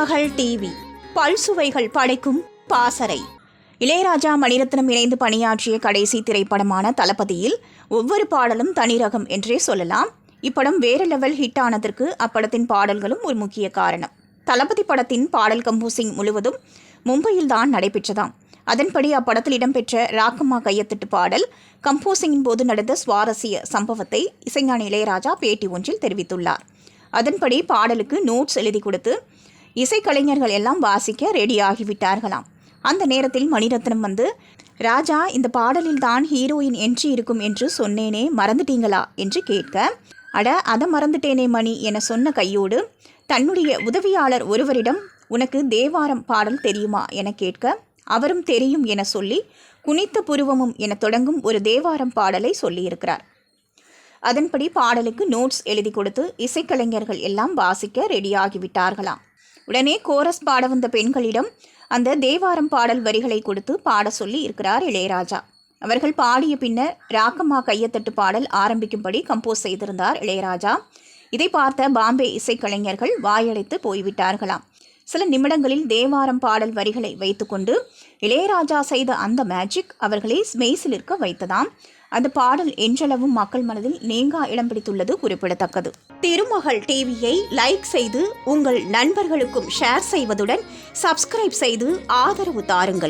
திருமகள் TV பல்சுவைகள் படைக்கும் பாசறை. இளையராஜா மணிரத்னம் இணைந்து பணியாற்றிய கடைசி திரைப்படமான தளபதியில் ஒவ்வொரு பாடலும் தனிரகம் என்றே சொல்லலாம். இப்படம் வேறு லெவல் ஹிட் ஆனதற்கு அப்படத்தின் பாடல்களும் ஒரு முக்கிய காரணம். தளபதி படத்தின் பாடல் கம்போசிங் முழுவதும் மும்பையில் தான் நடைபெற்றதாம். அதன்படி அப்படத்தில் இடம்பெற்ற ராக்கம்மா கையத்தட்டு பாடல் கம்போசிங்கின் போது நடந்த சுவாரஸ்ய சம்பவத்தை இசைஞானி இளையராஜா பேட்டி ஒன்றில் தெரிவித்துள்ளார். அதன்படி பாடலுக்கு நோட்ஸ் எழுதி கொடுத்து இசைக்கலைஞர்கள் எல்லாம் வாசிக்க ரெடியாகிவிட்டார்களாம். அந்த நேரத்தில் மணிரத்னம் வந்து, ராஜா, இந்த பாடலில் தான் ஹீரோயின் என்ட்ரி இருக்கும் என்று சொன்னேனே, மறந்துட்டீங்களா என்று கேட்க, அட அதை மறந்துட்டேனே மணி என சொன்ன கையோடு தன்னுடைய உதவியாளர் ஒருவரிடம், உனக்கு தேவாரம் பாடல் தெரியுமா என கேட்க, அவரும் தெரியும் என சொல்லி குனித்த புருவமும் என தொடங்கும் ஒரு தேவாரம் பாடலை சொல்லியிருக்கிறார். அதன்படி பாடலுக்கு நோட்ஸ் எழுதி கொடுத்து இசைக்கலைஞர்கள் எல்லாம் வாசிக்க ரெடியாகிவிட்டார்களாம். உடனே கோரஸ் பாட வந்த பெண்களிடம் அந்த தேவாரம் பாடல் வரிகளை கொடுத்து பாட சொல்லி இருக்கிறார் இளையராஜா. அவர்கள் பாடிய பின்னர் ராக்கம்மா கையத்தட்டு பாடல் ஆரம்பிக்கும்படி கம்போஸ் செய்திருந்தார் இளையராஜா. இதை பார்த்த பாம்பே இசைக்கலைஞர்கள் வாயடைத்து போய்விட்டார்களாம். சில நிமிடங்களில் தேவாரம் பாடல் வரிகளை வைத்துக்கொண்டு இளையராஜா செய்த அந்த மேஜிக் அவர்களை மெய்சிலிருக்க வைத்ததாம். அந்த பாடல் என்றளவும் மக்கள் மனதில் நீங்கா இடம் பிடித்துள்ளது குறிப்பிடத்தக்கது. திருமகள் டிவியை லைக் செய்து உங்கள் நண்பர்களுக்கும் ஷேர் செய்வதுடன் சப்ஸ்கிரைப் செய்து ஆதரவு தாருங்கள்.